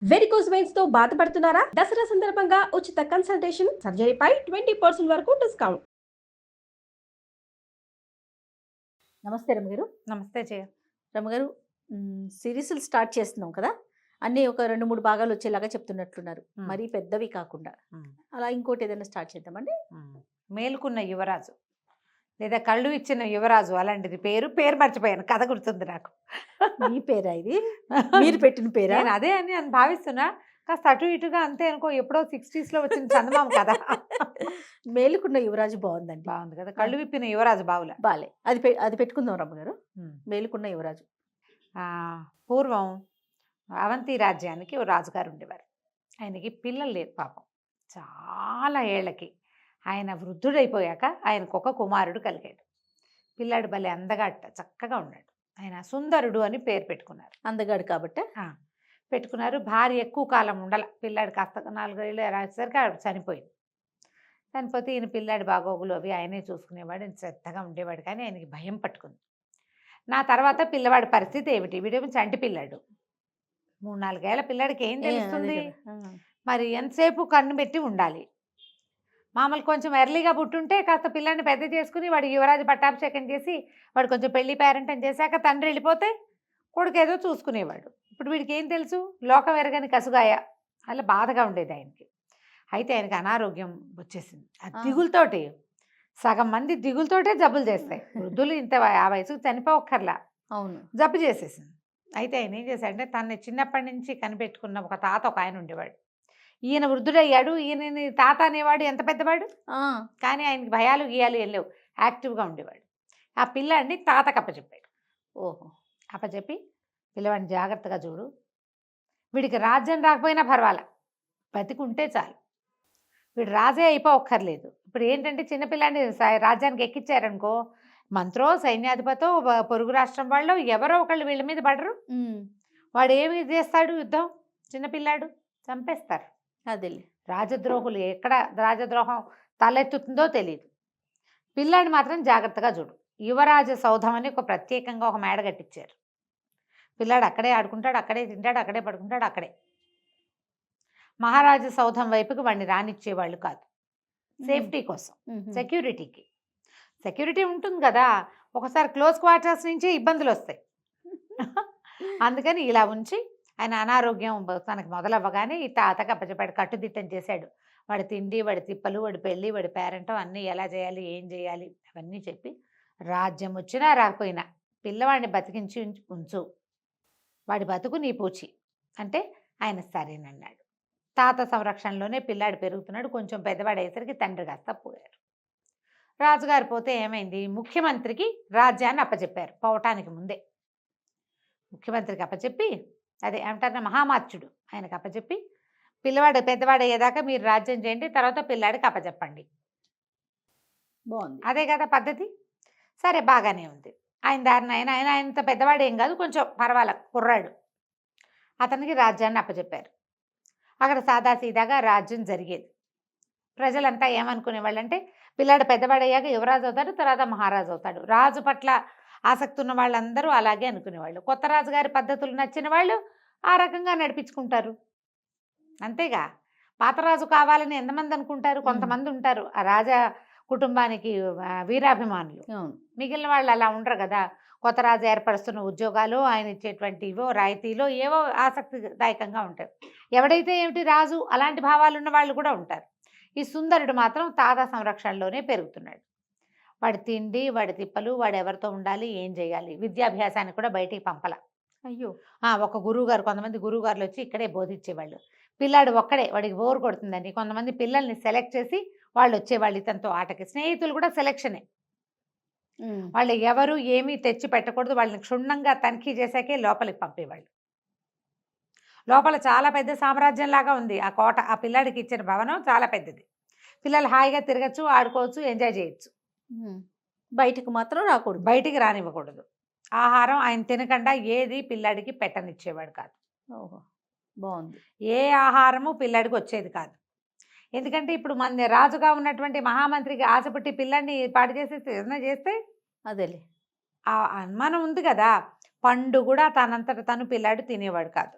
Varicose veins తో బాధపడుతున్నారా? దసరా సందర్భంగా ఉచిత కన్సల్టేషన్, సర్జరీపై 20% వరకు డిస్కౌంట్. నమస్తే రమగారు. నమస్తే జయ. రమగారు, సిరీస్లు స్టార్ట్ చేస్తున్నాం కదా, అన్నీ ఒక 2-3 భాగాలు వచ్చేలాగా చెప్తున్నట్లున్నారు. మరీ పెద్దవి కాకుండా అలా ఇంకోటి ఏదైనా స్టార్ట్ చేద్దామండి. మేలుకున్న యువరాజు లేదా కళ్ళు ఇచ్చిన యువరాజు, అలాంటిది పేరు మర్చిపోయాను, కథ గుర్తుంది నాకు. మీ పేరా ఇది? మీరు పెట్టిన పేరా? నేను అదే అని భావిస్తున్నా, కాస్త అటు ఇటుగా అంతే అనుకో. ఎప్పుడో 60s లో వచ్చిన చందమామ కథ. మేలుకున్న యువరాజు బాగుందండి. బాగుంది కదా, కళ్ళు విప్పిన యువరాజు బావుల. బాలే, అది పెట్టుకుందాం రమ్మగారు. మేలుకున్న యువరాజు. పూర్వం అవంతి రాజ్యానికి ఓ రాజుగారు ఉండేవారు. ఆయనకి పిల్లలు లేరు పాపం. చాలా ఏళ్ళకి ఆయన వృద్ధుడైపోయాక ఆయనకు ఒక కుమారుడు కలిగాడు. పిల్లాడు భలే అందగాట, చక్కగా ఉన్నాడు. ఆయన సుందరుడు అని పేరు పెట్టుకున్నారు. అందగాడు కాబట్టి పెట్టుకున్నారు. భార్య ఎక్కువ కాలం ఉండాల. పిల్లాడు కాస్త 4 ఏళ్ళు రాసేసరికి ఆవిడ చనిపోయింది. చనిపోతే ఈయన పిల్లాడి బాగోగులు అవి ఆయనే చూసుకునేవాడు. ఆయన శ్రద్ధగా ఉండేవాడు. కానీ ఆయనకి భయం పట్టుకుంది. నా తర్వాత పిల్లవాడి పరిస్థితి ఏమిటి? వీడేమో చంటి పిల్లాడు, 3-4 ఏళ్ల పిల్లాడికి ఏం తెలుస్తుంది? మరి ఎంతసేపు కన్ను పెట్టి ఉండాలి. మామూలు కొంచెం ఎర్లీగా పుట్టుంటే కాస్త పిల్లాన్ని పెద్ద చేసుకుని వాడు యువరాజు పట్టాభిషేకం చేసి వాడు కొంచెం పెళ్లి పేరెంటం చేశాక తండ్రి వెళ్ళిపోతే కొడుకు ఏదో చూసుకునేవాడు. ఇప్పుడు వీడికి ఏం తెలుసు? లోకం ఎరగని కసుగాయ. అలా బాధగా ఉండేది ఆయనకి. అయితే ఆయనకి అనారోగ్యం వచ్చేసింది. ఆ దిగులతోటి సగం మంది దిగులతోటే జబ్బులు చేస్తాయి. వృద్ధులు ఇంత ఆ వయసుకు చనిపోక్కర్లా, అవును, జబ్బు చేసేసింది. అయితే ఆయన ఏం చేశాడంటే, తనని చిన్నప్పటి నుంచి కనిపెట్టుకున్న ఒక తాత ఒక ఆయన ఉండేవాడు. ఈయన వృద్ధుడయ్యాడు. ఈయనని తాత అనేవాడు ఎంత పెద్దవాడు, కానీ ఆయనకి భయాలు గీయాలు ఏం లేవు, యాక్టివ్గా ఉండేవాడు. ఆ పిల్లాడిని తాతకు అప్పచెప్పాడు. ఓహో, అప్పచెప్పి పిల్లవాడిని జాగ్రత్తగా చూడు, వీడికి రాజ్యం రాకపోయినా పర్వాలా, బతికుంటే చాలు, వీడు రాజే అయిపోక్కర్లేదు. ఇప్పుడు ఏంటంటే చిన్నపిల్లాన్ని రాజ్యానికి ఎక్కించారనుకో, మంత్రో సైన్యాధిపతో పొరుగు రాష్ట్రం వాళ్ళు ఎవరో ఒకళ్ళు వీళ్ళ మీద పడరు. వాడు ఏమి చేస్తాడు? యుద్ధం. చిన్నపిల్లాడు చంపేస్తారు. అదే రాజద్రోహులు ఎక్కడ రాజద్రోహం తలెత్తుతుందో తెలియదు. పిల్లాడిని మాత్రం జాగ్రత్తగా చూడు. యువరాజ సౌధం అని ఒక ప్రత్యేకంగా ఒక మేడ కట్టించారు. పిల్లాడు అక్కడే ఆడుకుంటాడు, అక్కడే తింటాడు, అక్కడే పడుకుంటాడు, అక్కడే. మహారాజ సౌధం వైపుకి వాడిని రానిచ్చేవాళ్ళు కాదు, సేఫ్టీ కోసం, సెక్యూరిటీకి. సెక్యూరిటీ ఉంటుంది కదా, ఒకసారి క్లోజ్ క్వార్టర్స్ నుంచే ఇబ్బందులు వస్తాయి. అందుకని ఇలా ఉంచి ఆయన అనారోగ్యం తనకు మొదలవ్వగానే ఈ తాతకు అప్పచెప్పాడు. కట్టుదిట్టం చేశాడు. వాడి తిండి, వాడి తిప్పలు, వాడి పెళ్ళి, వాడి పేరెంటం అన్నీ ఎలా చేయాలి, ఏం చేయాలి అవన్నీ చెప్పి, రాజ్యం వచ్చినా రాకపోయినా పిల్లవాడిని బతికించి ఉంచు, వాడి బతుకు నీ పూచి అంటే ఆయన సరేనన్నాడు. తాత సంరక్షణలోనే పిల్లాడు పెరుగుతున్నాడు. కొంచెం పెద్దవాడు అయ్యేసరికి తండ్రి కాస్త పోయారు. రాజుగారు పోతే ఏమైంది? ముఖ్యమంత్రికి రాజ్యాన్ని అప్పచెప్పారు. పోవటానికి ముందే ముఖ్యమంత్రికి అప్పచెప్పి, అదే ఏమంటారు, మహామాత్యుడు ఆయనకు అప్పచెప్పి, పిల్లవాడు పెద్దవాడు అయ్యేదాకా మీరు రాజ్యం చేయండి, తర్వాత పిల్లాడికి అప్పచెప్పండి. బాగుంది, అదే కదా పద్ధతి. సరే, బాగానే ఉంది. ఆయన దారిని ఆయన ఆయనంత పెద్దవాడు ఏం కాదు, కొంచెం పర్వాల కుర్రాడు. అతనికి రాజ్యాన్ని అప్పచెప్పారు. అక్కడ సాదాసీదాగా రాజ్యం జరిగేది. ప్రజలంతా ఏమనుకునేవాళ్ళంటే, పిల్లాడు పెద్దవాడయ్యాక యువరాజు అవుతాడు, తర్వాత మహారాజు అవుతాడు. రాజు పట్ల ఆసక్తి ఉన్న వాళ్ళందరూ అలాగే అనుకునేవాళ్ళు. కొత్త రాజుగారి పద్ధతులు నచ్చిన వాళ్ళు ఆ రకంగా నడిపించుకుంటారు, అంతేగా. పాతరాజు కావాలని ఎంతమంది అనుకుంటారు? కొంతమంది ఉంటారు ఆ రాజా కుటుంబానికి వీరాభిమానులు. మిగిలిన వాళ్ళు అలా ఉండరు కదా. కొత్త రాజు ఏర్పరుస్తున్న ఉద్యోగాలు, ఆయన ఇచ్చేటువంటి ఇవో రాయితీలో ఏవో ఆసక్తిదాయకంగా ఉంటారు. ఎవడైతే ఏమిటి రాజు, అలాంటి భావాలు ఉన్న వాళ్ళు కూడా ఉంటారు. ఈ సుందరుడు మాత్రం తాత సంరక్షణలోనే పెరుగుతున్నాడు. వాడి తిండి, వాడి తిప్పలు, వాడు ఎవరితో ఉండాలి, ఏం చేయాలి, విద్యాభ్యాసానికి కూడా బయటికి పంపల. అయ్యో, ఒక గురువుగారు, కొంతమంది గురువుగారులు వచ్చి ఇక్కడే బోధించేవాళ్ళు. పిల్లాడు ఒక్కడే, వాడికి బోర్ కొడుతుందని కొంతమంది పిల్లల్ని సెలెక్ట్ చేసి వాళ్ళు వచ్చేవాళ్ళు ఇతనితో ఆటకి. స్నేహితులు కూడా సెలెక్షనే. వాళ్ళు ఎవరు ఏమీ తెచ్చి పెట్టకూడదు, వాళ్ళని క్షుణ్ణంగా తనిఖీ చేశాకే లోపలికి పంపేవాళ్ళు. లోపల చాలా పెద్ద సామ్రాజ్యం లాగా ఉంది ఆ కోట. ఆ పిల్లాడికి ఇచ్చిన భవనం చాలా పెద్దది. పిల్లలు హాయిగా తిరగచ్చు, ఆడుకోవచ్చు, ఎంజాయ్ చేయొచ్చు. బయటకు మాత్రం రాకూడదు, బయటికి రానివ్వకూడదు. ఆహారం ఆయన తినకుండా ఏది పిల్లాడికి పెట్టనిచ్చేవాడు కాదు. ఓహో, బాగుంది. ఏ ఆహారము పిల్లాడికి వచ్చేది కాదు. ఎందుకంటే ఇప్పుడు మన రాజుగా ఉన్నటువంటి మహామంత్రికి ఆశపట్టి పిల్లాడిని పాడు చేసేసి ఏదైనా చేస్తే అదేలే, ఆ అనుమానం ఉంది కదా. పండు కూడా తనంతట తను పిల్లాడు తినేవాడు కాదు.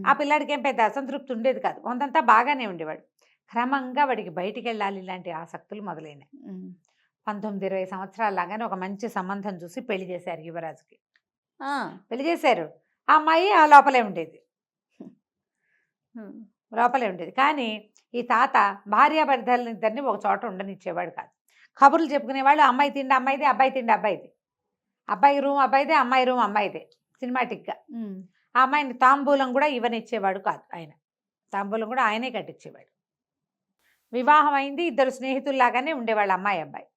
ఆ పిల్లాడికి ఏం పెద్ద అసంతృప్తి ఉండేది కాదు, కొంతంతా బాగానే ఉండేవాడు. క్రమంగా వాడికి బయటికి వెళ్ళాలి ఇలాంటి ఆసక్తులు మొదలైనాయి. 19-20 సంవత్సరాల లాగానే ఒక మంచి సంబంధం చూసి పెళ్లి చేశారు యువరాజుకి. పెళ్లి చేశారు. ఆ అమ్మాయి ఆ లోపలే ఉండేది, లోపలే ఉండేది. కానీ ఈ తాత భార్యాభర్తలిద్దరిని ఒక చోట ఉండనిచ్చేవాడు కాదు. కబుర్లు చెప్పుకునేవాళ్ళు, అమ్మాయి తిండి అమ్మాయిదే, అబ్బాయి తిండి అబ్బాయిదే, అబ్బాయి రూమ్ అబ్బాయిదే, అమ్మాయి రూమ్ అమ్మాయిదే, సినిమాటిక్గా. ఆ అమ్మాయిని తాంబూలం కూడా ఇవ్వనిచ్చేవాడు కాదు ఆయన, తాంబూలం కూడా ఆయనే కట్టించేవాడు. వివాహం అయింది, ఇద్దరు స్నేహితుల్లాగానే ఉండేవాళ్ళు అమ్మాయి అబ్బాయి.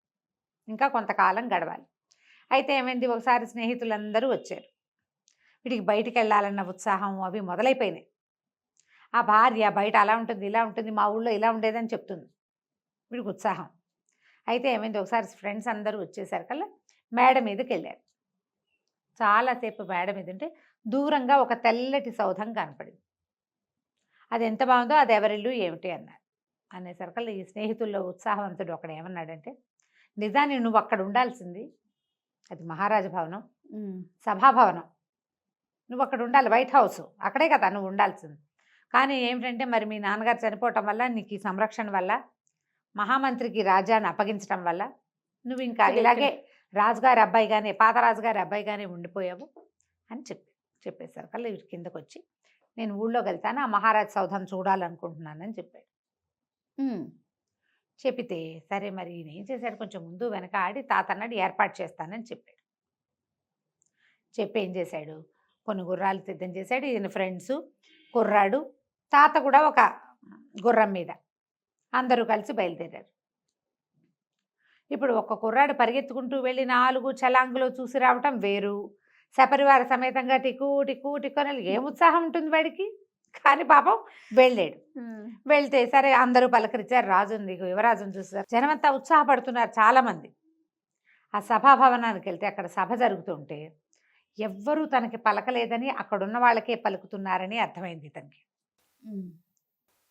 ఇంకా కొంతకాలం గడవాలి. అయితే ఏమైంది, ఒకసారి స్నేహితులందరూ వచ్చారు. వీడికి బయటికి వెళ్ళాలన్న ఉత్సాహం అవి మొదలైపోయినాయి. ఆ భార్య బయట అలా ఉంటుంది ఇలా ఉంటుంది, మా ఊళ్ళో ఇలా ఉండేదని చెప్తుంది, వీడికి ఉత్సాహం. అయితే ఏమైంది, ఒకసారి ఫ్రెండ్స్ అందరూ వచ్చేసరికల్లా మేడ మీదకి వెళ్ళారు. చాలాసేపు మేడ మీద ఉంటే దూరంగా ఒక తెల్లటి సౌధం కనపడింది. అది ఎంత బాగుందో, అది ఎవరిల్లు ఏమిటి అన్నారు. అనేసరికల్లా ఈ స్నేహితుల్లో ఉత్సాహవంతుడు ఒకడు ఏమన్నాడంటే, నిజాన్ని నువ్వు అక్కడ ఉండాల్సింది, అది మహారాజ భవనం, సభాభవనం, నువ్వు అక్కడ ఉండాలి, వైట్ హౌస్ అక్కడే కదా నువ్వు ఉండాల్సింది. కానీ ఏమిటంటే మరి మీ నాన్నగారు చనిపోవటం వల్ల, నీకు ఈ సంరక్షణ వల్ల, మహామంత్రికి రాజ్యాన్ని అప్పగించడం వల్ల నువ్వు ఇంకా ఇలాగే రాజుగారి అబ్బాయిగానే, పాత రాజుగారి అబ్బాయిగానే ఉండిపోయావు అని చెప్పేశారు. కల్లా వీటి కిందకు వచ్చి, నేను ఊళ్ళోకి వెళ్తాను, ఆ మహారాజ్ సౌధం చూడాలనుకుంటున్నానని చెప్పాడు. చెప్పితే సరే మరి ఈయన ఏం చేశాడు, కొంచెం ముందు వెనక ఆడి తాత అన్నాడు ఏర్పాటు చేస్తానని చెప్పాడు. చెప్పి ఏం చేశాడు, కొన్ని గుర్రాలు సిద్ధం చేశాడు. ఈయన ఫ్రెండ్స్, కుర్రాడు, తాత కూడా ఒక గుర్రం మీద అందరూ కలిసి బయలుదేరారు. ఇప్పుడు ఒక కుర్రాడు పరిగెత్తుకుంటూ వెళ్ళి 4 చలాంగులో చూసి రావటం వేరు, సపరివార సమేతంగా టిక్కు టిక్కు టిక్కు అని ఏం ఉత్సాహం ఉంటుంది వాడికి. కానీ పాపం వెళ్ళాడు. వెళ్తే సరే అందరూ పలకరించారు, రాజుని యువరాజుని చూసారు, జనమంతా ఉత్సాహపడుతున్నారు చాలామంది. ఆ సభాభవనానికి వెళ్తే అక్కడ సభ జరుగుతుంటే ఎవ్వరూ తనకి పలకలేదని, అక్కడున్న వాళ్ళకే పలుకుతున్నారని అర్థమైంది తనకి.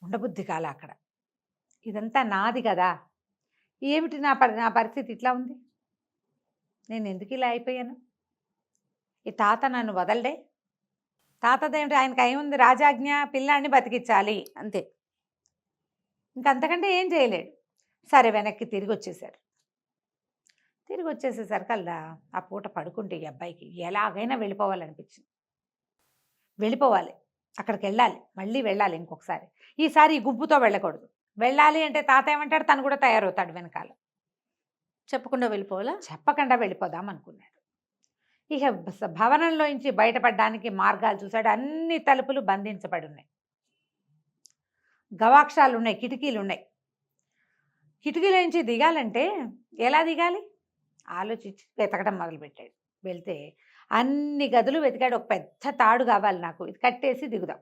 ఉండబుద్ధి కాల అక్కడ, ఇదంతా నాది కదా, ఏమిటి నా పరిస్థితి ఇట్లా ఉంది, నేను ఎందుకు ఇలా అయిపోయాను, ఈ తాత నన్ను వదలడే, తాతదేమిటి ఆయనకి ఏముంది, రాజాజ్ఞ, పిల్లాన్ని బతికించాలి అంతే, ఇంకంతకంటే ఏం చేయలేడు. సరే వెనక్కి తిరిగి వచ్చేసారు. తిరిగి వచ్చేసేసరికల్లా ఆ పూట పడుకుంటే ఈ అబ్బాయికి ఎలాగైనా వెళ్ళిపోవాలనిపించింది. వెళ్ళిపోవాలి, అక్కడికి వెళ్ళాలి, మళ్ళీ వెళ్ళాలి ఇంకొకసారి, ఈసారి ఈ గుంపుతో వెళ్ళకూడదు. వెళ్ళాలి అంటే తాత ఏమంటాడు, తను కూడా తయారవుతాడు వెనకాల. చెప్పకుండా వెళ్ళిపోవాలా, చెప్పకుండా వెళ్ళిపోదాం అనుకున్నాడు. ఇక భవనంలోంచి బయటపడడానికి మార్గాలు చూశాడు. అన్ని తలుపులు బంధించబడి ఉన్నాయి, గవాక్షాలు ఉన్నాయి, కిటికీలు ఉన్నాయి. కిటికీల నుంచి దిగాలంటే ఎలా దిగాలి ఆలోచించి వెతకడం మొదలుపెట్టాడు. వెళ్తే అన్ని గదులు వెతికాడు, ఒక పెద్ద తాడు కావాలి నాకు, ఇది కట్టేసి దిగుదాం.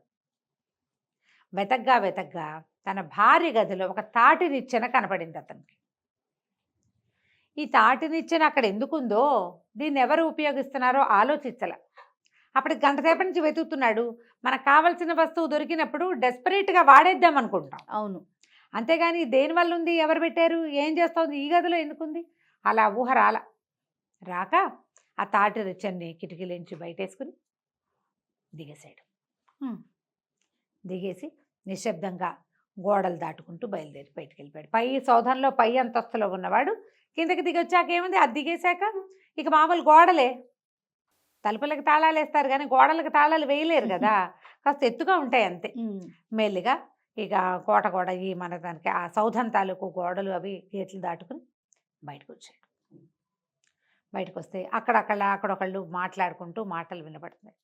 వెతగ్గా తన భార్య గదిలో ఒక తాటి నిచ్చెన కనపడింది అతనికి. ఈ తాటి నిచ్చెన అక్కడ ఎందుకుందో, దీన్ని ఎవరు ఉపయోగిస్తున్నారో ఆలోచించాల. అప్పటికి గంట సేపటి నుంచి వెతుకుతున్నాడు. మనకు కావాల్సిన వస్తువు దొరికినప్పుడు డెస్పరేట్గా వాడేద్దాం అనుకుంటాం. అవును, అంతేగాని దేనివల్ల ఉంది, ఎవరు పెట్టారు, ఏం చేస్తుంది, ఈ గదిలో ఎందుకుంది, అలా ఊహ రాక ఆ తాటి నిచ్చెన్ని కిటికీలోంచి బయటేసుకుని దిగేశాడు. దిగేసి నిశ్శబ్దంగా గోడలు దాటుకుంటూ బయలుదేరి బయటికి వెళ్ళిపోయాడు. పై సౌధంలో పై అంతస్తులో ఉన్నవాడు కిందకి దిగి వచ్చాక ఏముంది, అది దిగేశాక ఇక మామూలు గోడలే, తలుపులకు తాళాలు వేస్తారు కానీ గోడలకు తాళాలు వేయలేరు కదా, కాస్త ఎత్తుగా ఉంటాయి అంతే. మెల్లిగా ఇక కోట గోడ ఈ మన దానికి ఆ సౌధం తాలూకు గోడలు అవి గేట్లు దాటుకుని బయటకు వచ్చాడు. బయటకు వస్తే అక్కడొకళ్ళు మాట్లాడుకుంటూ మాటలు వినపడుతున్నాయి.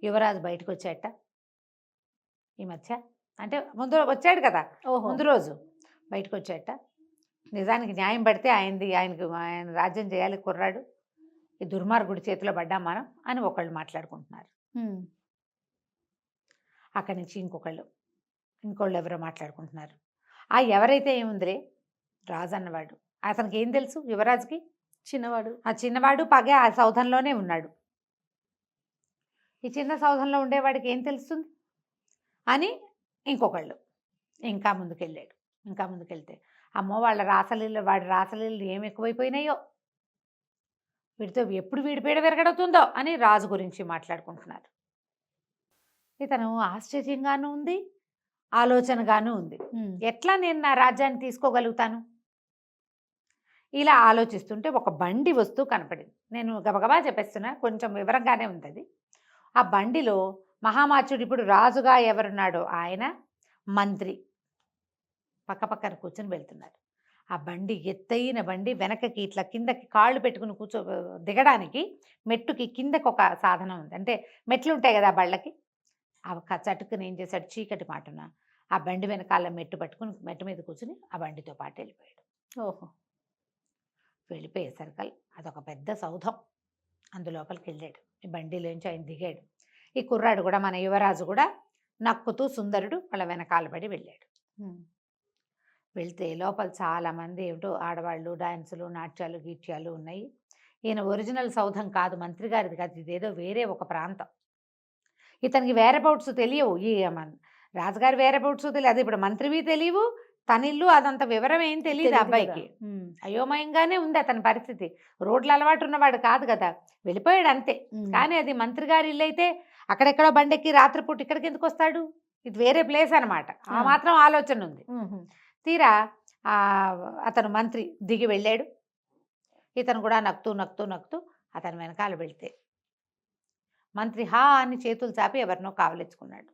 యువరాజు బయటకు వచ్చాట ఈ మధ్య, అంటే ముందు వచ్చాడు కదా, ముందు రోజు బయటకు వచ్చాట. నిజానికి న్యాయం పడితే ఆయన రాజ్యం చేయాలి కుర్రాడు, ఈ దుర్మార్గుడి చేతిలో పడ్డాం మనం అని ఒకళ్ళు మాట్లాడుకుంటున్నారు. అక్కడి నుంచి ఇంకోళ్ళు ఎవరో మాట్లాడుకుంటున్నారు. ఆ ఎవరైతే ఏముందిలే, రాజు అన్నవాడు, అతనికి ఏం తెలుసు, యువరాజుకి చిన్నవాడు పగే ఆ సౌధంలోనే ఉన్నాడు, ఈ చిన్న సౌధంలో ఉండేవాడికి ఏం తెలుస్తుంది అని ఇంకొకళ్ళు ఇంకా ముందుకెళ్తే అమ్మో వాడి రాసలీలు ఏమి ఎక్కువైపోయినాయో, వీడితో ఎప్పుడు వీడి పీడ విరగడుతుందో అని రాజు గురించి మాట్లాడుకుంటున్నారు. ఇతను ఆశ్చర్యంగానూ ఉంది, ఆలోచనగానూ ఉంది. ఎట్లా నేను నా రాజ్యాన్ని తీసుకోగలుగుతాను? ఇలా ఆలోచిస్తుంటే ఒక బండి వస్తూ కనపడింది. నేను గబగబా చెప్పేస్తున్నా, కొంచెం వివరంగానే ఉంది అది. ఆ బండిలో మహామాచుడు ఇప్పుడు రాజుగా ఎవరున్నాడో ఆయన, మంత్రి పక్కపక్కన కూర్చొని వెళ్తున్నారు. ఆ బండి ఎత్తైన బండి, వెనకకి ఇట్లా కిందకి కాళ్ళు పెట్టుకుని దిగడానికి మెట్టుకి కిందకి ఒక సాధనం ఉంది. అంటే మెట్లు ఉంటాయి కదా బళ్ళకి, ఆ చటుకుని ఏం చేశాడు, చీకటి మాటున ఆ బండి వెనకాల మెట్టు పట్టుకుని మెట్టు మీద కూర్చుని ఆ బండితో పాటు వెళ్ళిపోయాడు. ఓహో. వెళ్ళిపోయేసరికి అదొక పెద్ద సౌధం, అందులోపలికి వెళ్ళాడు. ఈ బండిలోంచి ఆయన దిగాడు. ఈ కుర్రాడు కూడా, మన యువరాజు కూడా నక్కుతూ సుందరుడు వాళ్ళ వెనకాల పడి వెళ్ళాడు. వెళ్తే లోపల చాలామంది ఏమిటో ఆడవాళ్ళు, డాన్సులు, నాట్యాలు, గీట్యాలు ఉన్నాయి. ఈయన ఒరిజినల్ సౌధం కాదు, మంత్రి గారిది కాదు, ఇదేదో వేరే ఒక ప్రాంతం. ఇతనికి వేరబౌట్స్ తెలియవు, ఈ రాజుగారి వేరబౌట్స్ తెలియదు, ఇప్పుడు మంత్రివి తెలియవు, తనిల్లు అదంత వివరం ఏం తెలియదు అబ్బాయికి. అయోమయంగానే ఉంది అతని పరిస్థితి. రోడ్లు అలవాటు ఉన్నవాడు కాదు కదా, వెళ్ళిపోయాడు అంతే. కానీ అది మంత్రి గారి ఇల్లు అయితే అక్కడెక్కడో బండెక్కి రాత్రిపూట ఇక్కడికి ఎందుకు వస్తాడు? ఇది వేరే ప్లేస్ అనమాట. ఆ మాత్రం ఆలోచన ఉంది. తీరా అతను మంత్రి దిగి వెళ్ళాడు. ఇతను కూడా నక్కుతూ నక్కుతూ నక్కుతూ అతని వెనకాల వెళ్తే మంత్రి హా అని చేతులు చాపి ఎవరినో కావలించుకున్నాడు.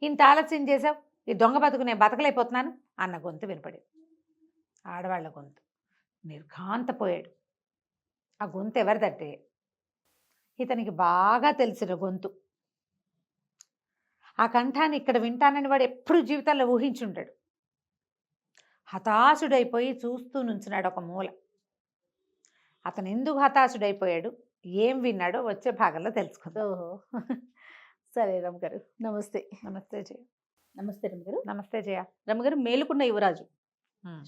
ఇంత ఆలస్యం చేసావు, ఈ దొంగ బతుకు నేను బతకలేకపోతున్నాను అన్న గొంతు వినపడింది, ఆడవాళ్ళ గొంతు. నిర్ఘాంతపోయాడు. ఆ గొంతు ఎవరిదంటే ఇతనికి బాగా తెలిసిన గొంతు. ఆ కంఠాన్ని ఇక్కడ వింటానని వాడు ఎప్పుడు జీవితంలో ఊహించుంటాడు. హతాశుడైపోయి చూస్తూ నుంచున్నాడు ఒక మూల. అతను ఎందుకు హతాశుడైపోయాడు, ఏం విన్నాడో వచ్చే భాగంలో తెలుసుకుందాం. ఓహో. సరే రమ్మగారు, నమస్తే. నమస్తే జయ. నమస్తే రమ్మగారు. నమస్తే జయ. రమ్మగారు, మేలుకున్న యువరాజు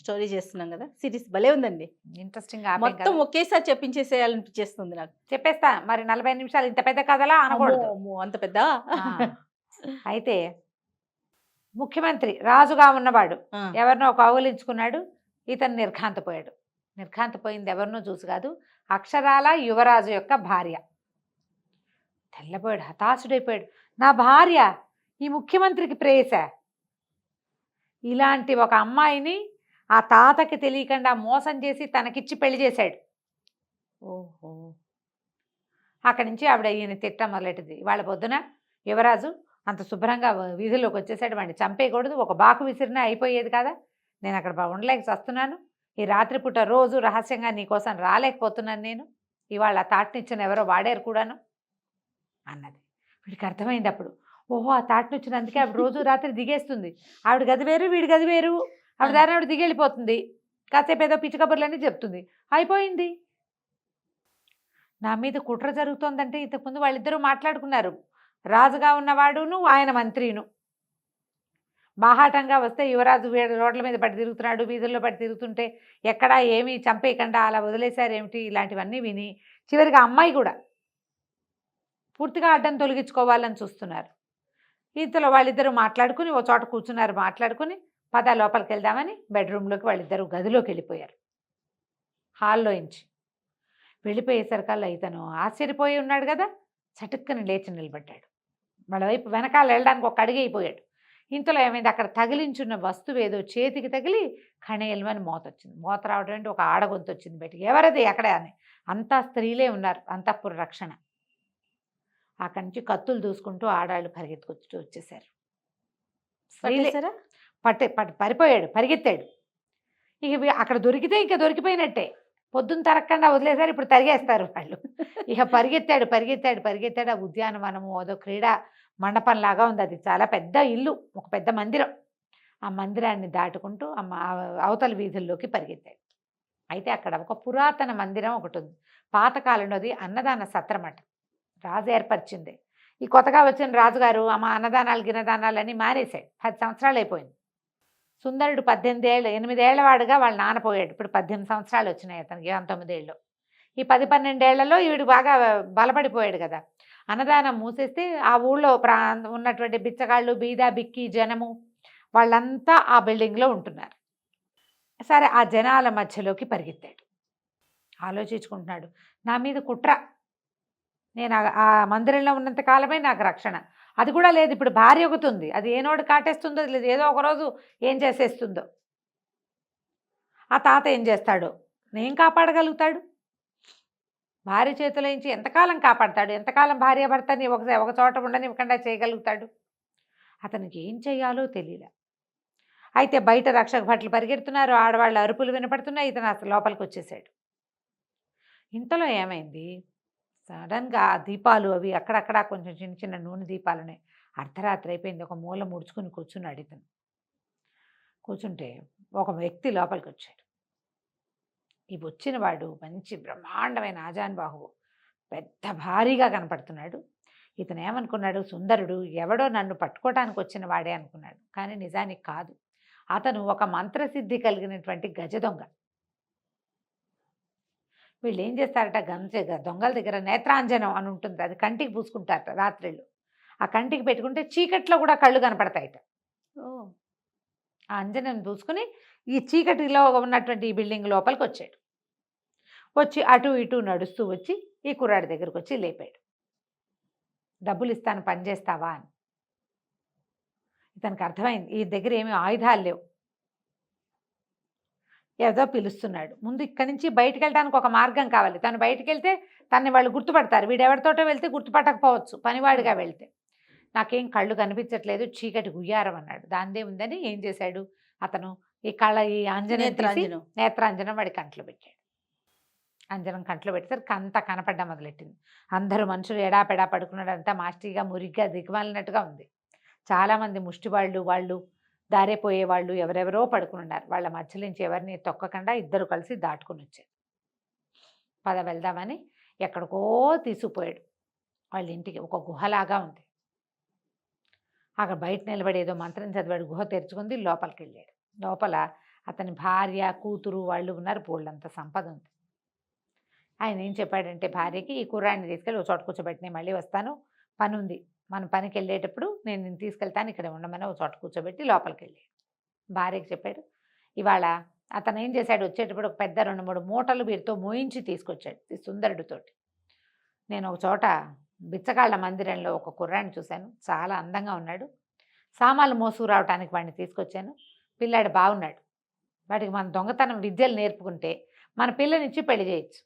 స్టోరీ చేస్తున్నాం కదా, సిరీస్ భలే ఉందండి. ఇంట్రెస్టింగ్. మొత్తం ఒకేసారి చెప్పించేసేయాలనిపించేస్తుంది నాకు. చెప్పేస్తా మరి, 40 నిమిషాలు ఇంత పెద్ద కథలా అనకూడదు. అంత పెద్ద. అయితే ముఖ్యమంత్రి రాజుగా ఉన్నవాడు ఎవరినో కౌగిలించుకున్నాడు. ఇతను నిర్ఘాంతపోయాడు. నిర్ఘాంతపోయింది ఎవరినో చూసి కాదు, అక్షరాల యువరాజు యొక్క భార్య. తెల్లపోయాడు, హతాశుడైపోయాడు. నా భార్య ఈ ముఖ్యమంత్రికి ప్రేయసా? ఇలాంటి ఒక అమ్మాయిని ఆ తాతకి తెలియకుండా మోసం చేసి తనకిచ్చి పెళ్లి చేశాడు. ఓహో. అక్కడి నుంచి ఆవిడ ఈయన తిట్ట మొదలెట్టింది. వాళ్ళ పొద్దున యువరాజు అంత శుభ్రంగా వీధిలోకి వచ్చేసాడు. వాడిని చంపేయకూడదు, ఒక బాకు విసిరినా అయిపోయేది కదా, నేను అక్కడ ఉండలేక వస్తున్నాను, ఈ రాత్రిపూట రోజు రహస్యంగా నీకోసం రాలేకపోతున్నాను నేను, ఇవాళ తాటినిచ్చిన ఎవరో వాడారు కూడాను అన్నది. వీడికి అర్థమైంది అప్పుడు, ఓహో ఆ తాటినిచ్చిన అందుకే ఆవిడ రోజు రాత్రి దిగేస్తుంది, ఆవిడ గది వేరు వీడి గది వేరు, ఆవిడ దాని ఆవిడ దిగెళ్ళిపోతుంది, కాసేపు ఏదో పిచ్చి కబుర్లన్నీ చెప్తుంది, అయిపోయింది. నా మీద కుట్ర జరుగుతోందంటే ఇంతకుముందు వాళ్ళిద్దరూ మాట్లాడుకున్నారు, రాజుగా ఉన్నవాడును ఆయన మంత్రిను. బాహాటంగా వస్తే యువరాజు రోడ్ల మీద పడి తిరుగుతున్నాడు, వీధుల్లో పడి తిరుగుతుంటే ఎక్కడా ఏమీ చంపేయకుండా అలా వదిలేశారేమిటి, ఇలాంటివన్నీ విని చివరిగా అమ్మాయి కూడా పూర్తిగా అడ్డం తొలగించుకోవాలని చూస్తున్నారు. ఇంతలో వాళ్ళిద్దరూ మాట్లాడుకుని ఓ చోట కూర్చున్నారు. మాట్లాడుకుని పద లోపలికి వెళ్దామని బెడ్రూమ్లోకి వాళ్ళిద్దరూ గదిలోకి వెళ్ళిపోయారు. హాల్లోంచి వెళ్ళిపోయేసరికల్లా ఇతను ఆశ్చర్యపోయి ఉన్నాడు కదా, చటుక్కని లేచి నిలబడ్డాడు. వాళ్ళ వైపు వెనకాల వెళ్ళడానికి ఒక అడిగి అయిపోయాడు. ఇంతలో ఏమైంది, అక్కడ తగిలించున్న వస్తువు ఏదో చేతికి తగిలి ఖణేల్మని మోత వచ్చింది. మోత రావడం అంటే ఒక ఆడగొంతు వచ్చింది బయటికి. ఎవరది అక్కడ అని, అంతా స్త్రీలే ఉన్నారు, అంతఃపుర రక్షణ. అక్కడి నుంచి కత్తులు దూసుకుంటూ ఆడాళ్ళు పరిగెత్తుకొచ్చి వచ్చేసారు. పరిపోయాడు, పరిగెత్తాడు. ఇక అక్కడ దొరికితే ఇంకా దొరికిపోయినట్టే, పొద్దున్న తరగకుండా వదిలేసారు, ఇప్పుడు తరిగేస్తారు వాళ్ళు. ఇక పరిగెత్తాడు పరిగెత్తాడు పరిగెత్తాడు. ఆ ఉద్యానవనము అదో క్రీడా మండపంలాగా ఉంది, అది చాలా పెద్ద ఇల్లు, ఒక పెద్ద మందిరం. ఆ మందిరాన్ని దాటుకుంటూ అవతల వీధుల్లోకి పరిగెత్తాడు. అయితే అక్కడ ఒక పురాతన మందిరం ఒకటి ఉంది, పాతకాలంలో అది అన్నదాన సత్రమట, రాజు ఏర్పరిచింది. ఈ కొత్తగా వచ్చిన రాజుగారు అన్నదానాలు గిన్నదానాలు మానేశాడు. 10 సంవత్సరాలు అయిపోయింది. సుందరుడు 8 ఏళ్ల వాడుగా వాళ్ళ నాన్న పోయాడు. ఇప్పుడు 18 సంవత్సరాలు వచ్చినాయి అతనికి, 19 ఏళ్ళు. ఈ 10-12 ఏళ్లలో వీడు బాగా బలపడిపోయాడు కదా. అన్నదానం మూసేస్తే ఆ ఊళ్ళో ఉన్నటువంటి బిచ్చగాళ్ళు, బీద బిక్కి జనము వాళ్ళంతా ఆ బిల్డింగ్లో ఉంటున్నారు. సరే, ఆ జనాల మధ్యలోకి పరిగెత్తాడు. ఆలోచించుకుంటున్నాడు, నా మీద కుట్ర, నేను ఆ మందిరంలో ఉన్నంత కాలమే నాకు రక్షణ, అది కూడా లేదు. ఇప్పుడు భార్య ఒకటి ఉంది, అది ఏనోడు కాటేస్తుందో లేదు, ఏదో ఒకరోజు ఏం చేసేస్తుందో. ఆ తాత ఏం చేస్తాడో, నేను కాపాడగలుగుతాడు? భార్య చేతిలో నుంచి ఎంతకాలం కాపాడతాడు? ఎంతకాలం భార్య భర్తని ఒక చోట ఉండనివ్వకుండా చేయగలుగుతాడు? అతనికి ఏం చేయాలో తెలియలే. అయితే బయట రక్షక భట్లు పరిగెడుతున్నారు, ఆడవాళ్ళ అరుపులు వినపడుతున్నాయి. ఇతను అసలు లోపలికి వచ్చేసాడు. ఇంతలో ఏమైంది, సడన్గా ఆ దీపాలు అవి అక్కడక్కడ కొంచెం చిన్న చిన్న నూనె దీపాలనే, అర్ధరాత్రి అయిపోయింది. ఒక మూల ముడుచుకుని కూర్చున్నాడు ఇతను. కూర్చుంటే ఒక వ్యక్తి లోపలికి వచ్చాడు. ఈ వచ్చిన వాడు మంచి బ్రహ్మాండమైన ఆజానుబాహువు, పెద్ద భారీగా కనపడుతున్నాడు. ఇతను ఏమనుకున్నాడు, సుందరుడు ఎవడో నన్ను పట్టుకోవటానికి వచ్చిన వాడే అనుకున్నాడు. కానీ నిజానికి కాదు, అతను ఒక మంత్రసిద్ధి కలిగినటువంటి గజ దొంగ. వీళ్ళు ఏం చేస్తారట, దొంగల దగ్గర నేత్రాంజనం అని ఉంటుంది, అది కంటికి పూసుకుంటారట రాత్రిళ్ళు. ఆ కంటికి పెట్టుకుంటే చీకట్లో కూడా కళ్ళు కనపడతాయట. ఆ అంజనం పూసుకుని ఈ చీకటిలో ఉన్నటువంటి ఈ బిల్డింగ్ లోపలికి వచ్చాడు. వచ్చి అటు ఇటు నడుస్తూ వచ్చి ఈ కుర్రాడి దగ్గరకు వచ్చి లేపాడు. డబ్బులు ఇస్తాను, పని చేస్తావా అని. ఇతనికి అర్థమైంది ఈ దగ్గర ఏమీ ఆయుధాలు లేవు, ఏదో పిలుస్తున్నాడు. ముందు ఇక్కడి నుంచి బయటకు వెళ్ళడానికి ఒక మార్గం కావాలి. తను బయటకు వెళ్తే తన్ని వాళ్ళు గుర్తుపడతారు. వీడెవరితోటో వెళ్తే గుర్తుపట్టకపోవచ్చు, పనివాడిగా వెళ్తే. నాకేం కళ్ళు కనిపించట్లేదు, చీకటి గుయ్యారం అన్నాడు. దాందే ఉందని ఏం చేశాడు అతను, ఈ ఆంజనేయం తీసి నేత్రాంజనం వాడి కంట్లో పెట్టాడు. అంజనం కంట్లో పెట్టేసరికి అంతా కనపడ్డా మొదలెట్టింది. అందరూ మనుషులు ఎడాపెడా పడుకున్నాడు. అంతా మాస్టిగా మురిగ్గా దిగమాలినట్టుగా ఉంది. చాలామంది ముష్టివాళ్ళు, వాళ్ళు దారిపోయేవాళ్ళు ఎవరెవరో పడుకున్నారు. వాళ్ళ మధ్య నుంచి ఎవరిని తొక్కకుండా ఇద్దరు కలిసి దాటుకుని వచ్చారు. పద వెళ్దామని ఎక్కడికో తీసుకుపోయాడు. వాళ్ళ ఇంటికి ఒక గుహలాగా ఉంది. అక్కడ బయట నిలబడి ఏదో మంత్రం చదివాడు. గుహ తెరుచుకుంది, లోపలికి వెళ్ళాడు. లోపల అతని భార్య, కూతురు వాళ్ళు ఉన్నారు. బోళ్ళంత సంపద ఉంది. ఆయన ఏం చెప్పాడంటే భార్యకి, ఈ కుర్రాడిని తీసుకెళ్ళి ఒక చోట కూర్చోబెట్టి, నేను మళ్ళీ వస్తాను, పని ఉంది, మన పనికి వెళ్ళేటప్పుడు నేను తీసుకెళ్తాను, ఇక్కడ ఉండమని ఒక చోట కూర్చోబెట్టి లోపలికి వెళ్ళాడు. భార్యకి చెప్పాడు. ఇవాళ అతను ఏం చేశాడు, వచ్చేటప్పుడు ఒక పెద్ద 2-3 మూటలు వీరితో మోయించి తీసుకొచ్చాడు ఈ సుందరుడితోటి. నేను ఒక చోట బిచ్చగాళ్ల మందిరంలో ఒక కుర్రాడిని చూశాను, చాలా అందంగా ఉన్నాడు, సామాన్లు మోసుకు రావడానికి వాడిని తీసుకొచ్చాను, పిల్లాడు బాగున్నాడు, వాడికి మన దొంగతనం విద్యలు నేర్పుకుంటే మన పిల్లనిచ్చి పెళ్లి చేయొచ్చు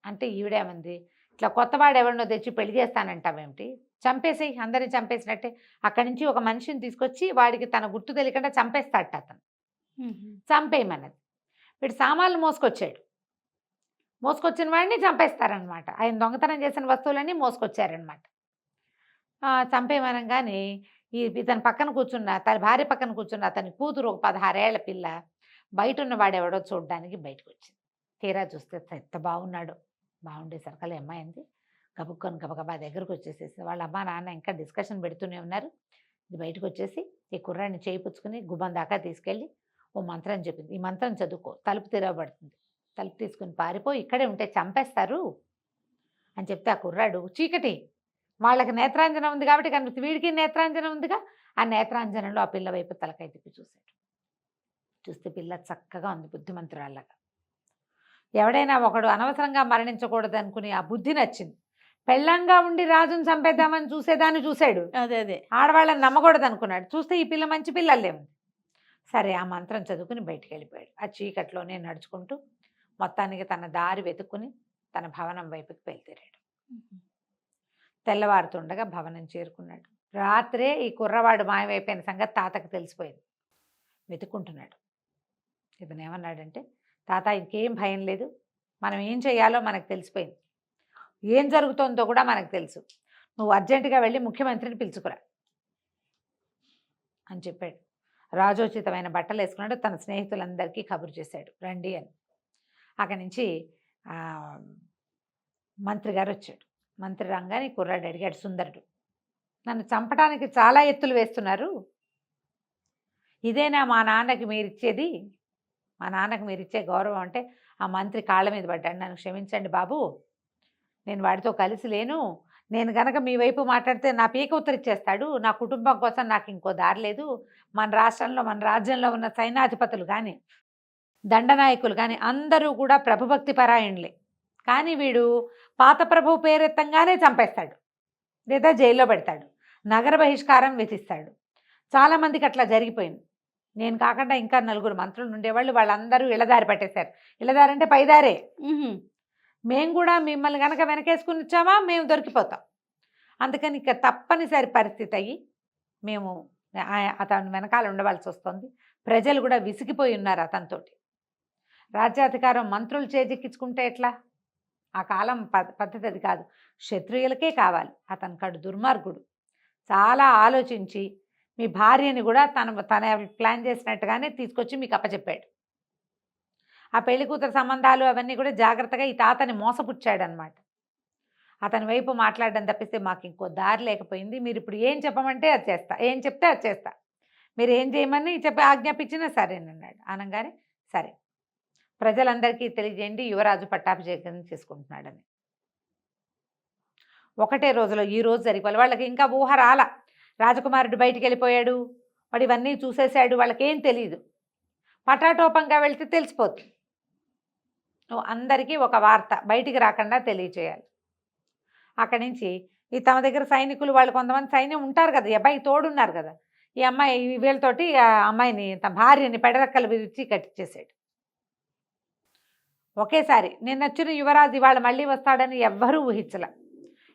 అంటే. ఈవిడేమంది, ఇట్లా కొత్తవాడు ఎవరినో తెచ్చి పెళ్లి చేస్తానంటావేమిటి, చంపేసేయి, అందరిని చంపేసినట్టే. అక్కడి నుంచి ఒక మనిషిని తీసుకొచ్చి వాడికి తన గుర్తు తెలియకుండా చంపేస్తాడట అతను. చంపేయమన్నది. వీడు సామాన్లు మోసుకొచ్చాడు, మోసుకొచ్చిన వాడిని చంపేస్తారనమాట. ఆయన దొంగతనం చేసిన వస్తువులన్నీ మోసుకొచ్చారనమాట. చంపేయమనగానే ఇతని పక్కన కూర్చున్న, తన భార్య పక్కన కూర్చున్న అతని కూతురు ఒక 16 ఏళ్ల పిల్ల బయట ఉన్న వాడెవడో చూడడానికి బయటకు వచ్చింది. తీరా చూస్తే ఎంత బాగున్నాడు. బాగుండేసరికల్లా అమ్మాయి అంది, గబుక్కొని గబగబా దగ్గరకు వచ్చేసేసి వాళ్ళ అమ్మా నాన్న ఇంకా డిస్కషన్ పెడుతూనే ఉన్నారు. ఇది బయటకు వచ్చేసి ఈ కుర్రాడిని చేయిపుచ్చుకుని గుమ్మం దాకా తీసుకెళ్ళి ఓ మంత్రం చెప్పింది. ఈ మంత్రం చదువుకో, తలుపు తెరవబడుతుంది, తలుపు తీసుకుని పారిపోయి, ఇక్కడే ఉంటే చంపేస్తారు అని చెప్తే ఆ కుర్రాడు, చీకటి వాళ్ళకి నేత్రాంజనం ఉంది కాబట్టి కనిపిస్తుంది, వీడికి నేత్రాంజనం ఉందిగా, ఆ నేత్రాంజనంలో ఆ పిల్ల వైపు తలకాయ తిప్పి చూశాడు. చూస్తే పిల్ల చక్కగా ఉంది, బుద్ధిమంతురాళ్ళగా. ఎవడైనా ఒకడు అనవసరంగా మరణించకూడదు అనుకుని ఆ బుద్ధి నచ్చింది. పెళ్ళంగా ఉండి రాజుని చంపేద్దామని చూసేదాన్ని చూశాడు, అదే ఆడవాళ్ళని నమ్మకూడదు అనుకున్నాడు. చూస్తే ఈ పిల్ల మంచి పిల్లలే ఉంది. సరే ఆ మంత్రం చదువుకుని బయటికి వెళ్ళిపోయాడు. ఆ చీకట్లోనే నడుచుకుంటూ మొత్తానికి తన దారి వెతుక్కుని తన భవనం వైపుకి బయలుదేరాడు. తెల్లవారుతుండగా భవనం చేరుకున్నాడు. రాత్రే ఈ కుర్రవాడు మాయమైపోయిన సంగతి తాతకు తెలిసిపోయింది. వెతుక్కుంటున్నాడు. ఇతను ఏమన్నాడంటే, తాత ఇంకేం భయం లేదు, మనం ఏం చేయాలో మనకు తెలిసిపోయింది, ఏం జరుగుతుందో కూడా మనకు తెలుసు, నువ్వు అర్జెంటుగా వెళ్ళి ముఖ్యమంత్రిని పిలుచుకురా అని చెప్పాడు. రాజోచితమైన బట్టలు వేసుకున్నాడు. తన స్నేహితులందరికీ కబురు చేశాడు, రండి అని. అక్కడి నుంచి మంత్రి గారు వచ్చాడు. మంత్రి రంగాని కుర్రాడు అడిగాడు, సుందరుడు, నన్ను చంపడానికి చాలా ఎత్తులు వేస్తున్నారు, ఇదేనా మా నాన్నకి మీరిచ్చేది, మా నాన్నకు మీరు ఇచ్చే గౌరవం అంటే? ఆ మంత్రి కాళ్ళ మీద పడ్డాడు. నన్ను క్షమించండి బాబు, నేను వాడితో కలిసి లేను, నేను గనక మీ వైపు మాట్లాడితే నా పీక ఉత్తరిచ్చేస్తాడు, నా కుటుంబం కోసం నాకు ఇంకో దారి లేదు, మన రాష్ట్రంలో మన రాజ్యంలో ఉన్న సైన్యాధిపతులు కానీ దండనాయకులు కానీ అందరూ కూడా ప్రభుభక్తి పరాయణులే, కానీ వీడు పాత ప్రభు పేరెత్తంగానే చంపేస్తాడు లేదా జైల్లో పెడతాడు, నగర బహిష్కారం విధిస్తాడు. చాలామందికి అట్లా జరిగిపోయింది. నేను కాకుండా ఇంకా 4 మంత్రులు ఉండేవాళ్ళు, వాళ్ళందరూ ఇళ్ళదారి పట్టేశారు. ఇళ్ళదారి అంటే పైదారే. మేము కూడా మిమ్మల్ని కనుక వెనకేసుకుని వచ్చామా మేము దొరికిపోతాం. అందుకని ఇక తప్పనిసరి పరిస్థితి అయ్యి మేము అతని వెనకాల ఉండవలసి వస్తుంది. ప్రజలు కూడా విసిగిపోయి ఉన్నారు అతనితోటి. రాజ్యాధికారం మంత్రులు చేజిక్కించుకుంటే ఎట్లా? ఆ కాలం పద్ధతి అది కాదు. క్షత్రియులకే కావాలి. అతను కడు దుర్మార్గుడు. చాలా ఆలోచించి మీ భార్యని కూడా తన ప్లాన్ చేసినట్టుగానే తీసుకొచ్చి మీకు అప్పచెప్పాడు. ఆ పెళ్లి కూతురు సంబంధాలు అవన్నీ కూడా జాగ్రత్తగా ఈ తాతని మోసపుచ్చాడు అనమాట. అతని వైపు మాట్లాడడం తప్పిస్తే మాకు ఇంకో దారి లేకపోయింది. మీరు ఇప్పుడు ఏం చెప్పమంటే అది చేస్తా, ఏం చెప్తే అది చేస్తా, మీరు ఏం చేయమని చెప్పి ఆజ్ఞాపించినా సరేనన్నాడు. అనగానే సరే ప్రజలందరికీ తెలియజేయండి యువరాజు పట్టాభిషేకం చేసుకుంటున్నాడని. ఒకటే రోజులో ఈ రోజు జరిగిపోవాలి. వాళ్ళకి ఇంకా ఊహ రాల. రాజకుమారుడు బయటికి వెళ్ళిపోయాడు, వాడు ఇవన్నీ చూసేశాడు, వాళ్ళకేం తెలియదు. పటాటోపంగా వెళ్తే తెలిసిపోతుంది. నువ్వు అందరికీ ఒక వార్త బయటికి రాకుండా తెలియచేయాలి. అక్కడి నుంచి ఈ తమ దగ్గర సైనికులు వాళ్ళు కొంతమంది సైన్యం ఉంటారు కదా, ఈ అబ్బాయి తోడున్నారు కదా, ఈ అమ్మాయి వీళ్ళతోటి ఆ అమ్మాయిని తన భార్యని పెడరెక్కలు విరిచి కట్టించేసాడు. ఒకేసారి నిన్న వచ్చిన యువరాజు ఇవాళ మళ్ళీ వస్తాడని ఎవ్వరూ ఊహించల.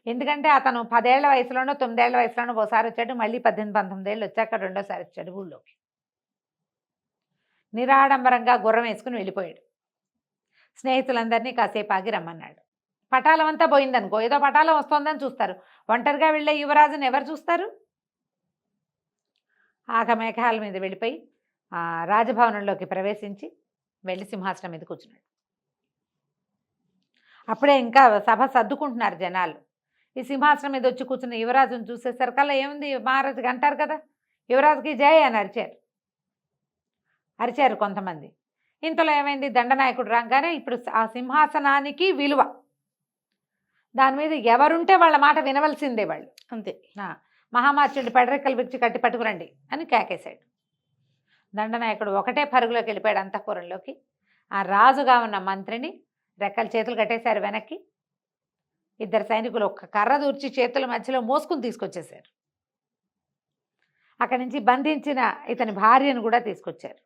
ఎందుకంటే అతను 10 ఏళ్ల వయసులోనో 9 ఏళ్ల వయసులోనో ఒకసారి వచ్చాడు, మళ్ళీ 18-19 ఏళ్ళు వచ్చాక రెండోసారి వచ్చాడు ఊళ్ళోకి. నిరాడంబరంగా గుర్రం వేసుకుని వెళ్ళిపోయాడు. స్నేహితులందరినీ కాసేపు ఆగి రమ్మన్నాడు. పటాలం అంతా పోయిందనుకో, ఏదో పటాలం వస్తుందని చూస్తారు. ఒంటరిగా వెళ్ళే యువరాజుని ఎవరు చూస్తారు? మేఘాల మీద వెళ్ళిపోయి రాజభవనంలోకి ప్రవేశించి వెళ్ళి సింహాసనం మీద కూర్చున్నాడు. అప్పుడే ఇంకా సభ సర్దుకుంటున్నారు జనాలు. ఈ సింహాసనం మీద వచ్చి కూర్చున్న యువరాజును చూసేసరికల్లా ఏముంది, మహారాజుకి అంటారు కదా, యువరాజుకి జయ అని అరిచారు కొంతమంది. ఇంతలో ఏమైంది, దండనాయకుడు రాగానే ఇప్పుడు ఆ సింహాసనానికి విలువ, దాని మీద ఎవరుంటే వాళ్ళ మాట వినవలసిందే వాళ్ళు, అంతే. మహామార్చుడి పెడరెక్కలు విరిచి కట్టి పట్టుకురండి అని కేకేశాడు. దండనాయకుడు ఒకటే పరుగులోకి వెళ్ళిపోయాడు అంతఃపురంలోకి. ఆ రాజుగా ఉన్న మంత్రిని రెక్కలు చేతులు కట్టేశారు వెనక్కి. 2 సైనికులు ఒక్క కర్ర దూర్చి చేతుల మధ్యలో మోసుకుని తీసుకొచ్చేశారు. అక్కడి నుంచి బంధించిన ఇతని భార్యను కూడా తీసుకొచ్చారు.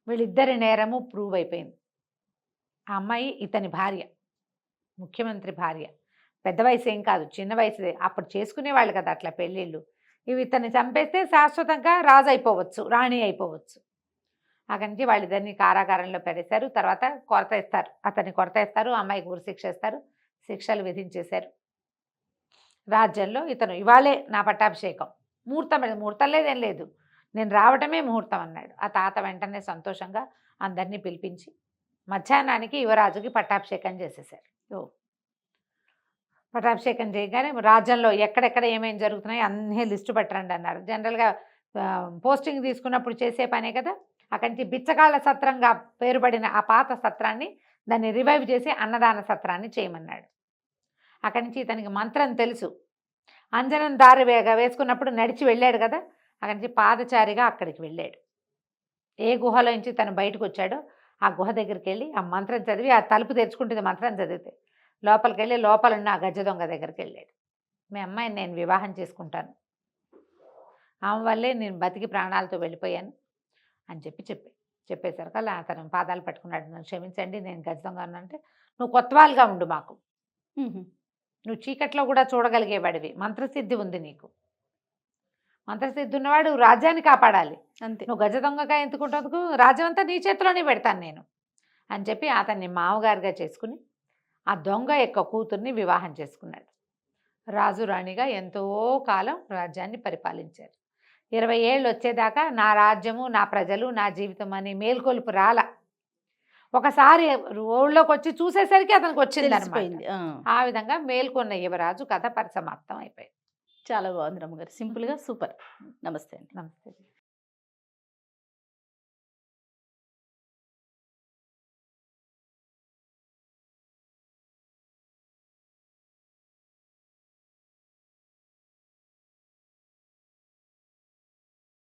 వీళ్ళిద్దరి నేరము ప్రూవ్ అయిపోయింది. ఆ అమ్మాయి ఇతని భార్య, ముఖ్యమంత్రి భార్య. పెద్ద వయసు ఏం కాదు, చిన్న వయసుదే. అప్పుడు చేసుకునేవాళ్ళు కదా అట్లా పెళ్ళిళ్ళు. ఇవి ఇతన్ని చంపేస్తే శాశ్వతంగా రాజు అయిపోవచ్చు, రాణి అయిపోవచ్చు. అక్కడి నుంచి వాళ్ళిద్దరిని కారాగారంలో పెడేశారు. తర్వాత కొరత ఇస్తారు, అతన్ని కొరత ఇస్తారు, అమ్మాయికి ఉరిశిక్ష ఇస్తారు, శిక్షలు విధించేశారు. రాజ్యంలో ఇతను ఇవాళే నా పట్టాభిషేకం, ముహూర్తం లేదేం లేదు, నేను రావటమే ముహూర్తం అన్నాడు. ఆ తాత వెంటనే సంతోషంగా అందరినీ పిలిపించి మధ్యాహ్నానికి యువరాజుకి పట్టాభిషేకం చేసేశారు. పట్టాభిషేకం చేయగానే రాజ్యంలో ఎక్కడెక్కడ ఏమేమి జరుగుతున్నాయో అన్నీ లిస్టు పెట్టరండి అన్నారు. జనరల్గా పోస్టింగ్ తీసుకున్నప్పుడు చేసే పనే కదా. అక్కడి నుంచి బిచ్చగాళ్ళ సత్రంగా పేరుపడిన ఆ పాత సత్రాన్ని దాన్ని రివైవ్ చేసి అన్నదాన సత్రాన్ని చేయమన్నాడు. అక్కడి నుంచి ఇతనికి మంత్రం తెలుసు. అంజనం దారి వేసుకున్నప్పుడు నడిచి వెళ్ళాడు కదా, అక్కడి నుంచి పాదచారిగా అక్కడికి వెళ్ళాడు. ఏ గుహలో నుంచి తను బయటకు వచ్చాడో ఆ గుహ దగ్గరికి వెళ్ళి ఆ మంత్రం చదివి, ఆ తలుపు తెరుచుకుంటుంది మంత్రం చదివితే, లోపలికి వెళ్ళి లోపలున్న ఆ గజ దొంగ దగ్గరికి వెళ్ళాడు. మీ అమ్మాయిని నేను వివాహం చేసుకుంటాను, ఆమె వల్లే నేను బతికి ప్రాణాలతో వెళ్ళిపోయాను అని చెప్పేసరికల్లా అతను పాదాలు పట్టుకున్నాడు. నన్ను క్షమించండి, నేను గజ దొంగ అంటే, నువ్వు కొత్తవాళ్ళుగా ఉండు, మాకు నువ్వు చీకట్లో కూడా చూడగలిగేవాడివి, మంత్రసిద్ధి ఉంది నీకు, మంత్రసిద్ధి ఉన్నవాడు రాజ్యాన్ని కాపాడాలి, అంతే. నువ్వు గజ దొంగగా ఎందుకుంటందుకు, రాజ్యం అంతా నీ చేతిలోనే పెడతాను నేను అని చెప్పి అతన్ని మామగారిగా చేసుకుని ఆ దొంగ యొక్క కూతుర్ని వివాహం చేసుకున్నాడు. రాజు రాణిగా ఎంతో కాలం రాజ్యాన్ని పరిపాలించారు. 20 ఏళ్ళు వచ్చేదాకా నా రాజ్యము, నా ప్రజలు, నా జీవితం అని మేల్కొలుపు రాల. ఒకసారి ఊళ్ళోకి వచ్చి చూసేసరికి అతనికి వచ్చింది అనిపోయింది. ఆ విధంగా మేల్కొన్న యువరాజు కథ పరిసమాప్తం అయిపోయింది. చాలా బాగుంది రమ్మగారు, సింపుల్గా సూపర్. నమస్తే అండి. నమస్తే.